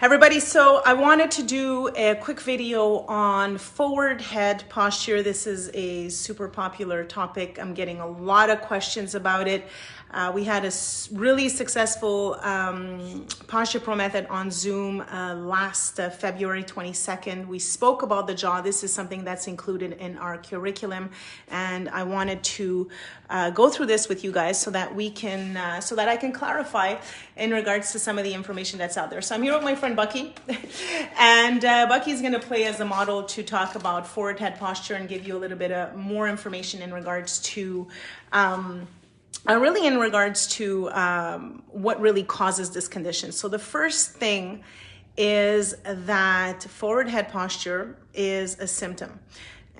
Everybody, so I wanted to do a quick video on forward head posture. This is a super popular topic. I'm getting a lot of questions about it. We had a really successful Posturepro method on Zoom last February 22nd. We spoke about the jaw. This is something that's included in our curriculum, and I wanted to go through this with you guys so that we can, so that I can clarify in regards to some of the information that's out there. So I'm here with my friend Bucky, and Bucky's going to play as a model to talk about forward head posture and give you a little bit of more information in regards to what really causes this condition. So the first thing is that forward head posture is a symptom.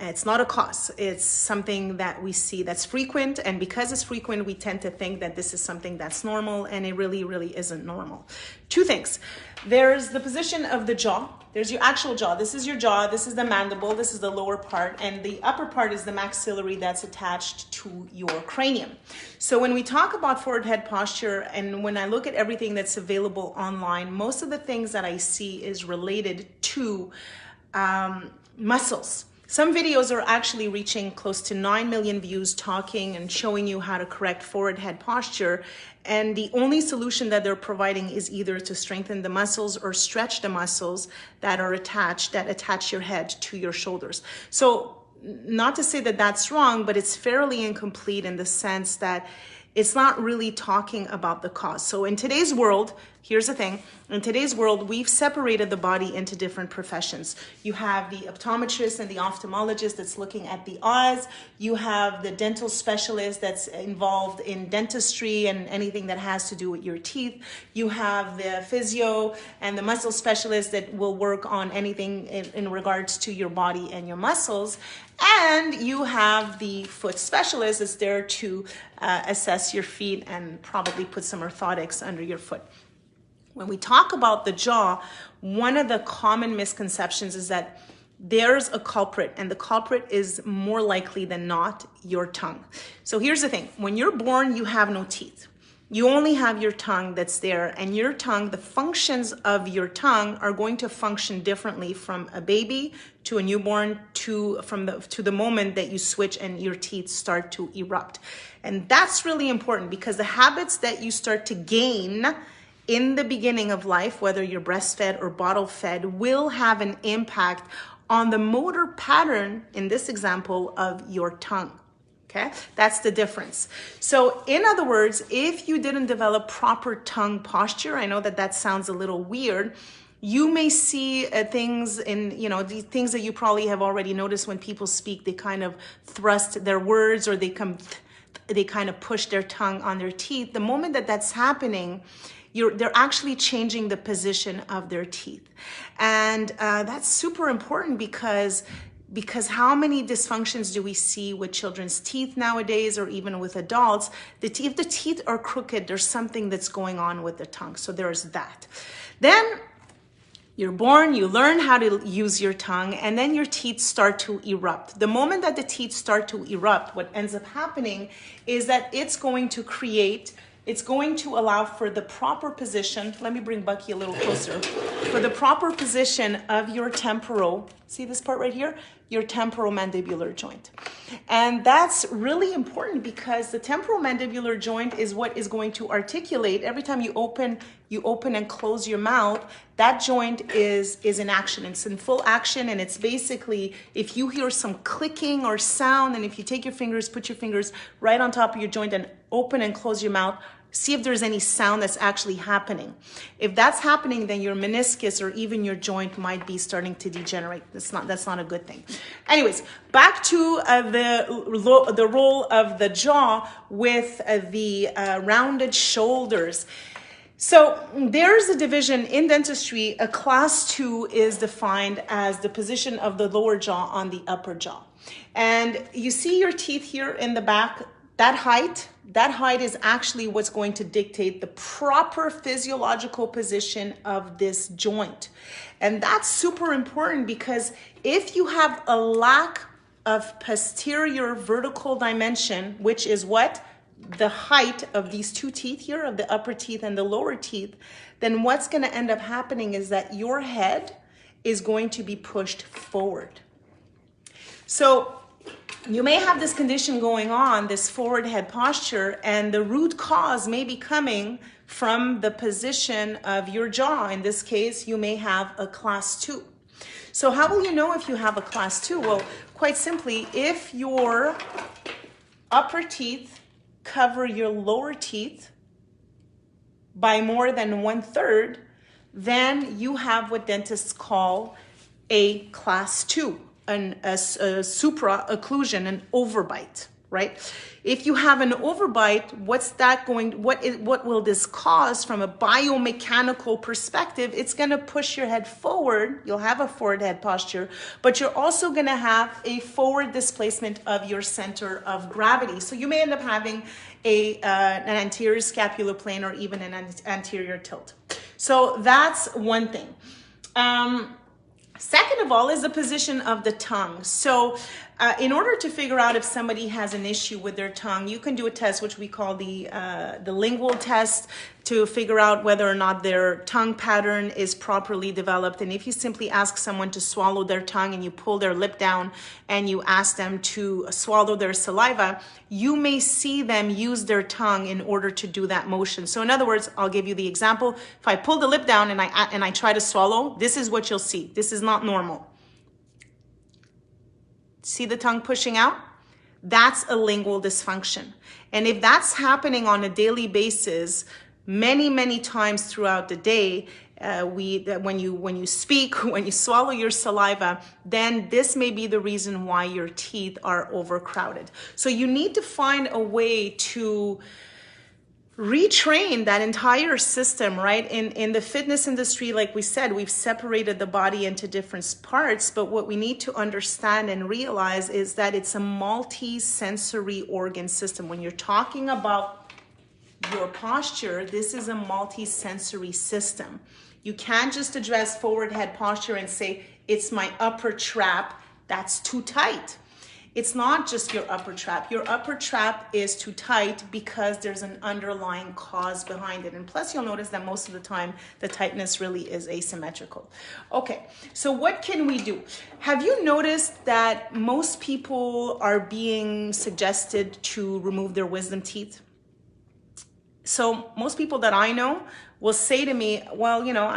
It's not a cause. It's something that we see that's frequent, and because it's frequent, we tend to think that this is something that's normal, and it really isn't normal. Two things. There's the position of the jaw. There's your actual jaw. This is your jaw. This is the mandible. This is the lower part, and the upper part is the maxillary that's attached to your cranium. So when we talk about forward head posture, and when I look at everything that's available online, most of the things that I see is related to muscles. Some videos are actually reaching close to 9 million views talking and showing you how to correct forward head posture. And the only solution that they're providing is either to strengthen the muscles or stretch the muscles that are attached, that attach your head to your shoulders. So not to say that that's wrong, but it's fairly incomplete in the sense that it's not really talking about the cause. So in today's world, here's the thing. In today's world, we've separated the body into different professions. You have the optometrist and the ophthalmologist that's looking at the eyes. You have the dental specialist that's involved in dentistry and anything that has to do with your teeth. You have the physio and the muscle specialist that will work on anything in regards to your body and your muscles. And you have the foot specialist that's there to assess your feet and probably put some orthotics under your foot. When we talk about the jaw, one of the common misconceptions is that there's a culprit, and the culprit is more likely than not your tongue. So here's the thing. When you're born, you have no teeth. You only have your tongue that's there, and your tongue, the functions of your tongue are going to function differently from a baby to a newborn to the moment that you switch and your teeth start to erupt. And that's really important because the habits that you start to gain in the beginning of life, whether you're breastfed or bottle fed, will have an impact on the motor pattern, in this example, of your tongue. Okay, that's the difference. So in other words, if you didn't develop proper tongue posture, I know that that sounds a little weird, you may see things in, these things that you probably have already noticed when people speak, they kind of thrust their words, or they kind of push their tongue on their teeth. The moment that that's happening, they're actually changing the position of their teeth. And that's super important because how many dysfunctions do we see with children's teeth nowadays, or even with adults? If the teeth are crooked, there's something that's going on with the tongue. So there's that. Then you're born, you learn how to use your tongue, and then your teeth start to erupt. The moment that the teeth start to erupt, what ends up happening is that it's going to allow for the proper position. Let me bring Bucky a little closer. For the proper position of your temporal, see this part right here? Your temporal mandibular joint. And that's really important because the temporal mandibular joint is what is going to articulate. Every time you open and close your mouth, that joint is in action. It's in full action, and it's basically, if you hear some clicking or sound, and if you take your fingers, put your fingers right on top of your joint and open and close your mouth, see if there's any sound that's actually happening. If that's happening, then your meniscus or even your joint might be starting to degenerate. That's not a good thing. Anyways, back to the role of the jaw with the rounded shoulders. So there's a division in dentistry. A class 2 is defined as the position of the lower jaw on the upper jaw. And you see your teeth here in the back, that height is actually what's going to dictate the proper physiological position of this joint. And that's super important because if you have a lack of posterior vertical dimension, which is what? the height of these two teeth here, of the upper teeth and the lower teeth, then what's going to end up happening is that your head is going to be pushed forward. So you may have this condition going on, this forward head posture, and the root cause may be coming from the position of your jaw. In this case, you may have a class 2. So how will you know if you have a class 2? Well, quite simply, if your upper teeth cover your lower teeth by more than 1/3, then you have what dentists call a class 2, a supra-occlusion, an overbite, right? If you have an overbite, what will this cause from a biomechanical perspective? It's going to push your head forward. You'll have a forward head posture, but you're also going to have a forward displacement of your center of gravity. So you may end up having an anterior scapular plane or even an anterior tilt. So that's one thing. Second of all is the position of the tongue. So in order to figure out if somebody has an issue with their tongue, you can do a test which we call the Lingual Test to figure out whether or not their tongue pattern is properly developed. And if you simply ask someone to swallow their tongue and you pull their lip down and you ask them to swallow their saliva, you may see them use their tongue in order to do that motion. So in other words, I'll give you the example. If I pull the lip down and I try to swallow, this is what you'll see. This is not normal. See the tongue pushing out? That's a lingual dysfunction. And if that's happening on a daily basis, many times throughout the day, when you speak, when you swallow your saliva, then this may be the reason why your teeth are overcrowded. So you need to find a way to retrain that entire system, right? In the fitness industry, like we said, we've separated the body into different parts, but what we need to understand and realize is that it's a multi-sensory organ system. When you're talking about your posture, this is a multi-sensory system. You can't just address forward head posture and say, it's my upper trap, that's too tight. It's not just your upper trap. Your upper trap is too tight because there's an underlying cause behind it. And plus you'll notice that most of the time the tightness really is asymmetrical. Okay, so what can we do? Have you noticed that most people are being suggested to remove their wisdom teeth? So most people that I know will say to me, well, you know,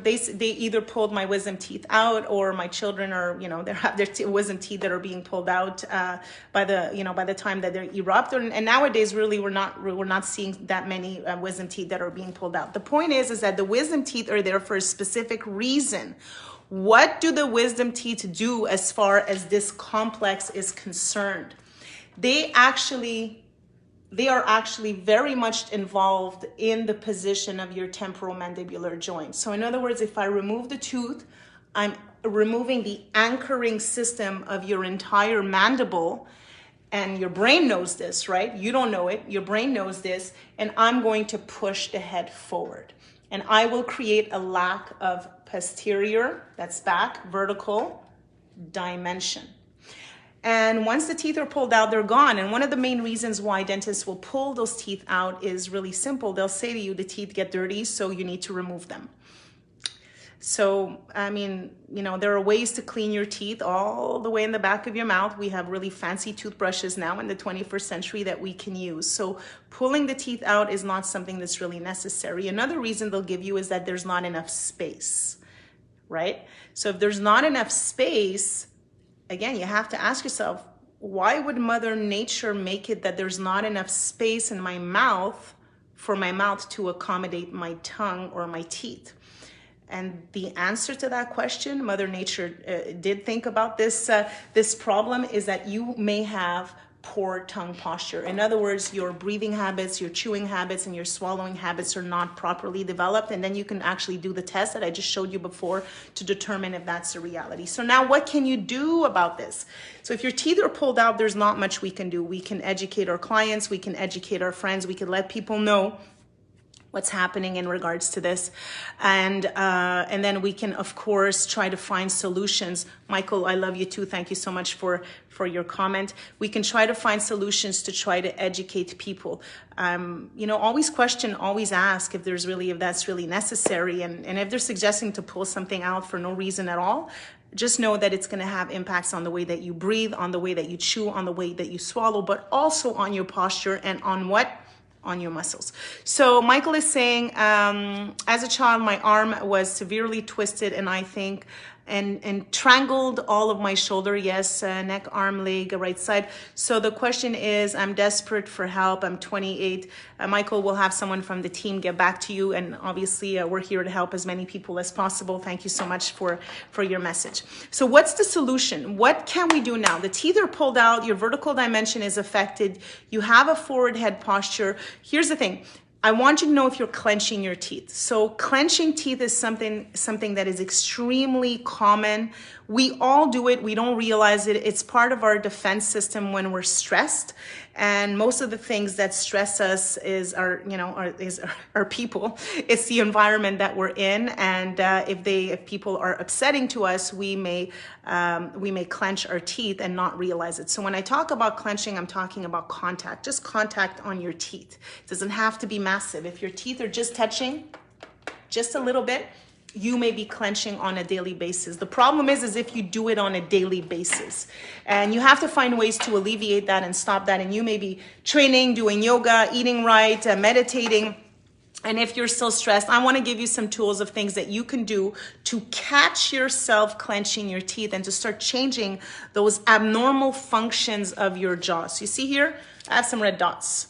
they either pulled my wisdom teeth out, or my children are, you know, they have their wisdom teeth that are being pulled out by the time that they erupt. And nowadays, really, we're not seeing that many wisdom teeth that are being pulled out. The point is that the wisdom teeth are there for a specific reason. What do the wisdom teeth do as far as this complex is concerned? They are actually very much involved in the position of your temporomandibular joint. So in other words, if I remove the tooth, I'm removing the anchoring system of your entire mandible, and your brain knows this, right? You don't know it, your brain knows this, and I'm going to push the head forward. And I will create a lack of posterior, that's back, vertical dimension. And once the teeth are pulled out, they're gone. And one of the main reasons why dentists will pull those teeth out is really simple. They'll say to you, the teeth get dirty, so you need to remove them. So, I mean, you know, there are ways to clean your teeth all the way in the back of your mouth. We have really fancy toothbrushes now in the 21st century that we can use. So pulling the teeth out is not something that's really necessary. Another reason they'll give you is that there's not enough space, right? So if there's not enough space, again, you have to ask yourself, why would Mother Nature make it that there's not enough space in my mouth for my mouth to accommodate my tongue or my teeth? And the answer to that question, Mother Nature did think about this problem, is that you may have poor tongue posture. In other words, your breathing habits, your chewing habits, and your swallowing habits are not properly developed. And then you can actually do the test that I just showed you before to determine if that's a reality. So now what can you do about this? So if your teeth are pulled out, there's not much we can do. We can educate our clients, we can educate our friends, we can let people know what's happening in regards to this, and then we can of course try to find solutions. Michael, I love you too. Thank you so much for your comment. We can try to find solutions to try to educate people. You know, always question, always ask if that's really necessary, and if they're suggesting to pull something out for no reason at all, just know that it's going to have impacts on the way that you breathe, on the way that you chew, on the way that you swallow, but also on your posture and on what? On your muscles. So Michael is saying, as a child, my arm was severely twisted and I think and strangled all of my shoulder. Yes, neck, arm, leg, right side. So the question is, I'm desperate for help. I'm 28. Michael, will have someone from the team get back to you. And obviously we're here to help as many people as possible. Thank you so much for your message. So what's the solution? What can we do now? The teeth are pulled out. Your vertical dimension is affected. You have a forward head posture. Here's the thing. I want you to know if you're clenching your teeth. So clenching teeth is something that is extremely common. We all do it. We don't realize it. It's part of our defense system when we're stressed. And most of the things that stress us is our people. It's the environment that we're in. And if people are upsetting to us, we may clench our teeth and not realize it. So when I talk about clenching, I'm talking about contact, just contact on your teeth. It doesn't have to be massive. If your teeth are just touching, just a little bit, you may be clenching on a daily basis. The problem is if you do it on a daily basis, and you have to find ways to alleviate that and stop that. And you may be training, doing yoga, eating right, meditating. And if you're still stressed, I want to give you some tools of things that you can do to catch yourself clenching your teeth and to start changing those abnormal functions of your jaw. So you see here, I have some red dots.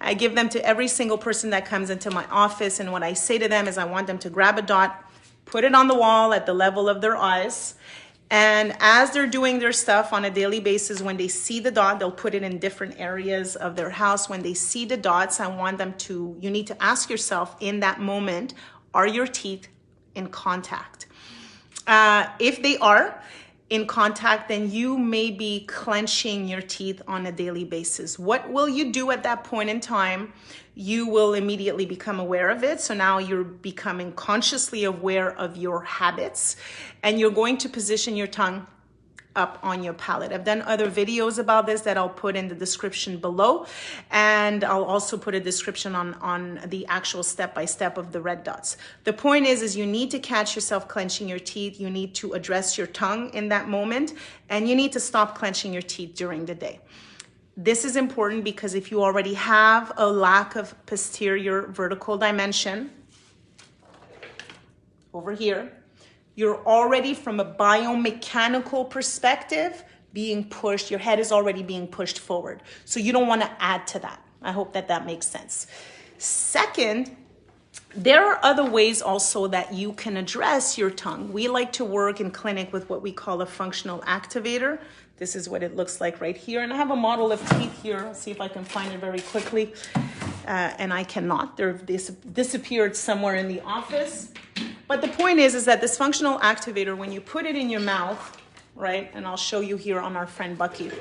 I give them to every single person that comes into my office, and what I say to them is I want them to grab a dot, put it on the wall at the level of their eyes, and as they're doing their stuff on a daily basis, when they see the dot, they'll put it in different areas of their house. When they see the dots, you need to ask yourself in that moment, are your teeth in contact? If they are in contact, then you may be clenching your teeth on a daily basis. What will you do at that point in time? You will immediately become aware of it. So now you're becoming consciously aware of your habits, and you're going to position your tongue up on your palate. I've done other videos about this that I'll put in the description below, and I'll also put a description on the actual step-by-step of the red dots. The point is you need to catch yourself clenching your teeth. You need to address your tongue in that moment, and you need to stop clenching your teeth during the day. This is important because if you already have a lack of posterior vertical dimension over here, you're already, from a biomechanical perspective, being pushed. Your head is already being pushed forward. So you don't want to add to that. I hope that makes sense. Second, there are other ways also that you can address your tongue. We like to work in clinic with what we call a functional activator. This is what it looks like right here. And I have a model of teeth here. I'll see if I can find it very quickly. And I cannot. They've disappeared somewhere in the office. But the point is that this functional activator, when you put it in your mouth, right, and I'll show you here on our friend Bucky,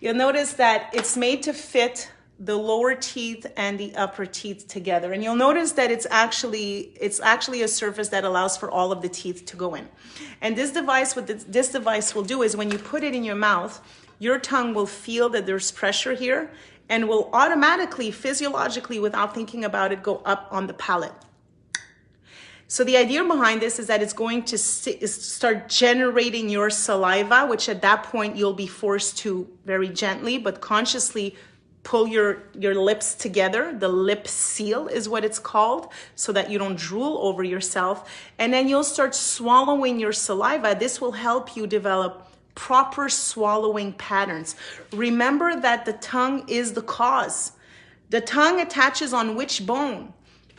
you'll notice that it's made to fit the lower teeth and the upper teeth together. And you'll notice that it's actually a surface that allows for all of the teeth to go in. And this device, what this device will do is when you put it in your mouth, your tongue will feel that there's pressure here and will automatically, physiologically, without thinking about it, go up on the palate. So the idea behind this is that it's going to start generating your saliva, which at that point you'll be forced to very gently but consciously pull your lips together. The lip seal is what it's called, so that you don't drool over yourself. And then you'll start swallowing your saliva. This will help you develop proper swallowing patterns. Remember that the tongue is the cause. The tongue attaches on which bone?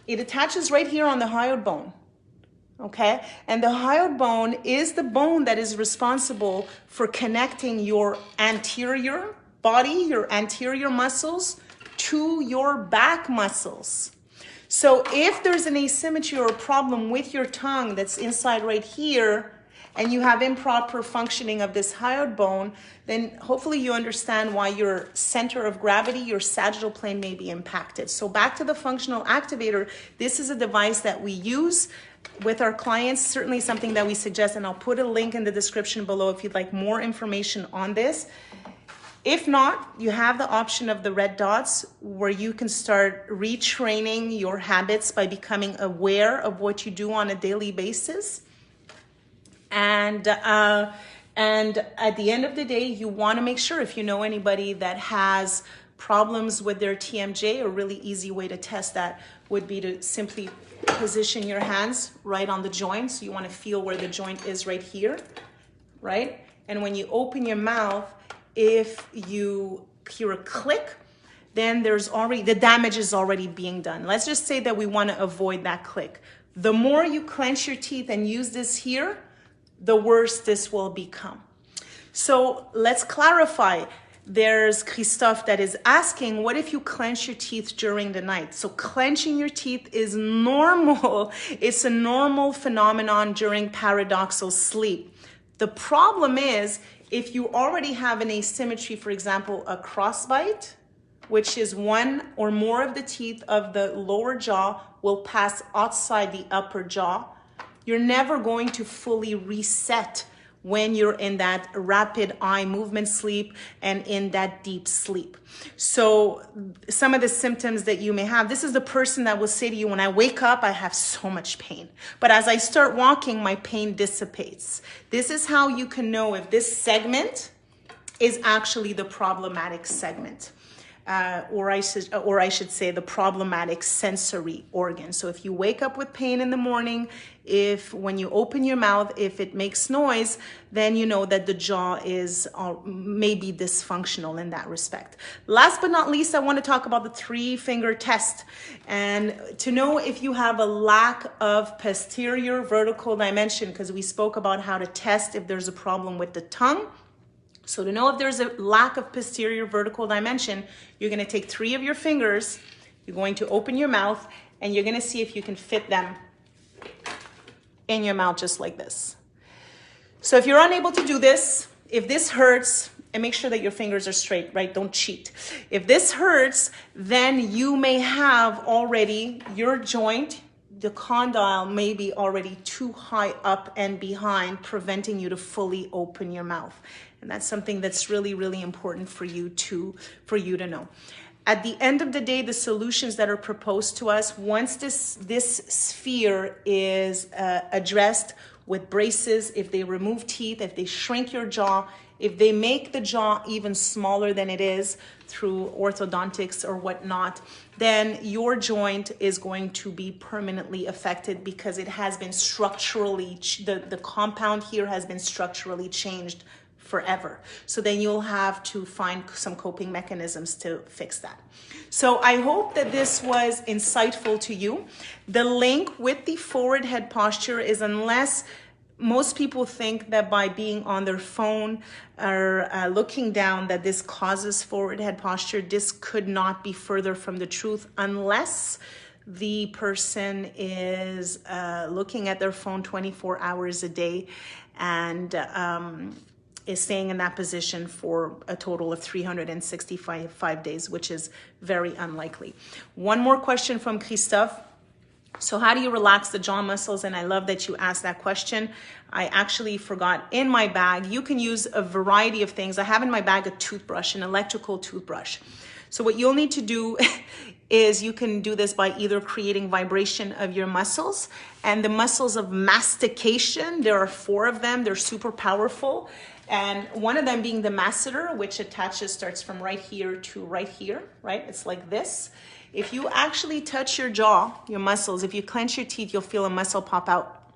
It attaches right here on the hyoid bone. Okay, and the hyoid bone is the bone that is responsible for connecting your anterior body, your anterior muscles, to your back muscles. So if there's an asymmetry or a problem with your tongue that's inside right here, and you have improper functioning of this hyoid bone, then hopefully you understand why your center of gravity, your sagittal plane, may be impacted. So back to the functional activator, this is a device that we use with our clients, certainly something that we suggest, and I'll put a link in the description below if you'd like more information on this. If not, you have the option of the red dots where you can start retraining your habits by becoming aware of what you do on a daily basis. And at the end of the day, you want to make sure, if you know anybody that has problems with their TMJ, a really easy way to test that would be to simply position your hands right on the joint. So you want to feel where the joint is right here, right? And when you open your mouth, if you hear a click, then there's already, the damage is already being done. Let's just say that we want to avoid that click. The more you clench your teeth and use this here, the worse this will become. So let's clarify. There's Christophe that is asking, what if you clench your teeth during the night? So clenching your teeth is normal. It's a normal phenomenon during paradoxal sleep. The problem is, if you already have an asymmetry, for example, a crossbite, which is one or more of the teeth of the lower jaw will pass outside the upper jaw, you're never going to fully reset when you're in that rapid eye movement sleep and in that deep sleep. So some of the symptoms that you may have, this is the person that will say to you, when I wake up, I have so much pain. But as I start walking, my pain dissipates. This is how you can know if this segment is actually the problematic segment. Or I should say the problematic sensory organ. So if you wake up with pain in the morning, if when you open your mouth, if it makes noise, then you know that the jaw is maybe dysfunctional in that respect. Last but not least, I want to talk about the 3-finger test. And to know if you have a lack of posterior vertical dimension, because we spoke about how to test if there's a problem with the tongue. So to know if there's a lack of posterior vertical dimension, you're going to take 3 of your fingers, you're going to open your mouth, and you're going to see if you can fit them in your mouth just like this. So if you're unable to do this, if this hurts, and make sure that your fingers are straight, right? Don't cheat. If this hurts, then you may have already your joint, the condyle may be already too high up and behind, preventing you to fully open your mouth. And that's something that's really, really important for you to know. At the end of the day, the solutions that are proposed to us, once this sphere is addressed with braces, if they remove teeth, if they shrink your jaw, if they make the jaw even smaller than it is through orthodontics or whatnot, then your joint is going to be permanently affected because it has been structurally, the compound here has been structurally changed forever. So then you'll have to find some coping mechanisms to fix that. So I hope that this was insightful to you. The link with the forward head posture is, unless most people think that by being on their phone or looking down that this causes forward head posture, this could not be further from the truth unless the person is looking at their phone 24 hours a day and is staying in that position for a total of 365 days, which is very unlikely. One more question from Christophe. So how do you relax the jaw muscles? And I love that you asked that question. I actually forgot in my bag. You can use a variety of things. I have in my bag a toothbrush, an electrical toothbrush. So what you'll need to do is you can do this by either creating vibration of your muscles, and the muscles of mastication, there are 4 of them. They're super powerful. And one of them being the masseter, which starts from right here to right here, right? It's like this. If you actually touch your jaw, your muscles, if you clench your teeth, you'll feel a muscle pop out,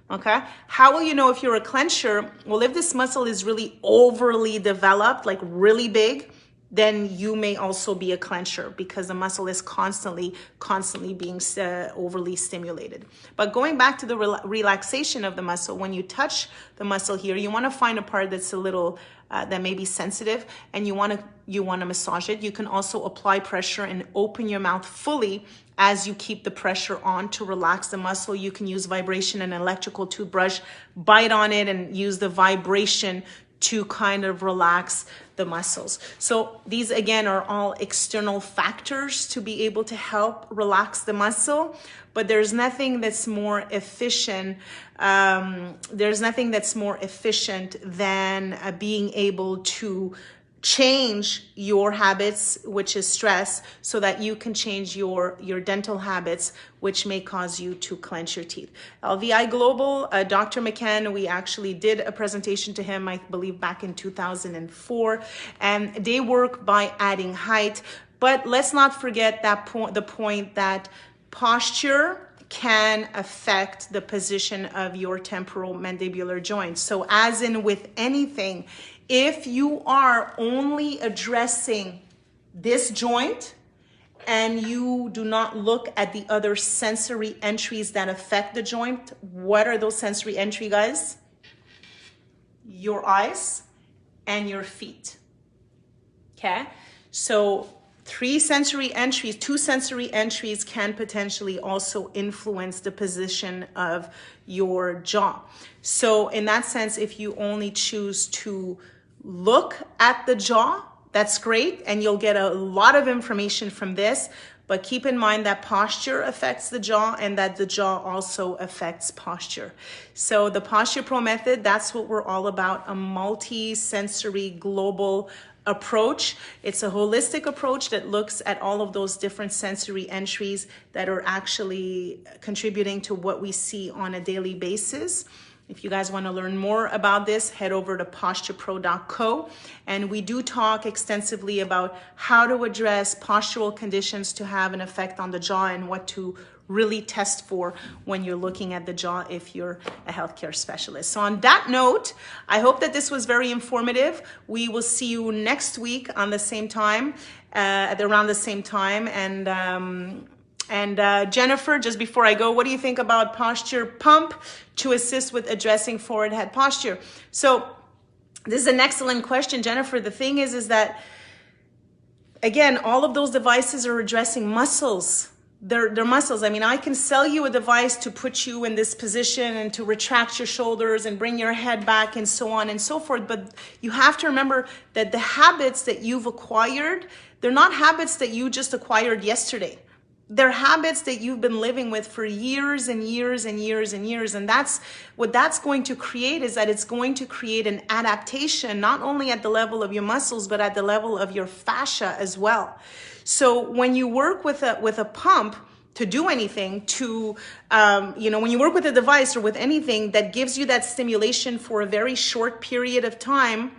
okay? How will you know if you're a clencher? Well, if this muscle is really overly developed, like really big, then you may also be a clencher because the muscle is constantly being overly stimulated. But going back to the relaxation of the muscle, when you touch the muscle here, you want to find a part that's a little that may be sensitive, and you want to massage it. You can also apply pressure and open your mouth fully as you keep the pressure on to relax the muscle. You can use vibration and electrical toothbrush, bite on it and use the vibration to kind of relax the muscles. So these again are all external factors to be able to help relax the muscle, but there's nothing that's more efficient. There's nothing that's more efficient than being able to change your habits, which is stress, so that you can change your dental habits, which may cause you to clench your teeth. LVI Global, Dr. McCann, we actually did a presentation to him, I believe back in 2004, and they work by adding height. But let's not forget that the point that posture can affect the position of your temporal mandibular joint. So as in with anything, if you are only addressing this joint and you do not look at the other sensory entries that affect the joint, what are those sensory entries, guys? Your eyes and your feet. Okay? So two sensory entries can potentially also influence the position of your jaw. So in that sense, if you only choose to look at the jaw, that's great, and you'll get a lot of information from this, but keep in mind that posture affects the jaw and that the jaw also affects posture. So the Posturepro method, that's what we're all about, a multi-sensory global approach. It's a holistic approach that looks at all of those different sensory entries that are actually contributing to what we see on a daily basis. If you guys want to learn more about this, head over to posturepro.co, and we do talk extensively about how to address postural conditions to have an effect on the jaw and what to really test for when you're looking at the jaw if you're a healthcare specialist. So on that note, I hope that this was very informative. We will see you next week on the same time, around the same time. And Jennifer, just before I go, what do you think about posture pump to assist with addressing forehead head posture? So this is an excellent question, Jennifer. The thing is that, again, all of those devices are addressing muscles. They're muscles. I mean, I can sell you a device to put you in this position and to retract your shoulders and bring your head back and so on and so forth. But you have to remember that the habits that you've acquired, they're not habits that you just acquired yesterday. They're habits that you've been living with for years and years and years and years. And that's what that's going to create, is that it's going to create an adaptation, not only at the level of your muscles, but at the level of your fascia as well. So when you work with a pump to do anything, when you work with a device or with anything that gives you that stimulation for a very short period of time,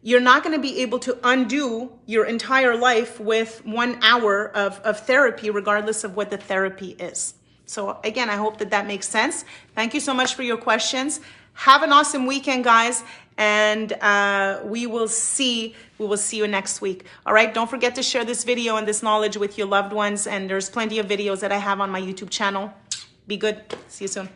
you're not going to be able to undo your entire life with 1 hour of therapy, regardless of what the therapy is. So again, I hope that makes sense. Thank you so much for your questions. Have an awesome weekend, guys. And we will see you next week. All right. Don't forget to share this video and this knowledge with your loved ones. And there's plenty of videos that I have on my YouTube channel. Be good. See you soon.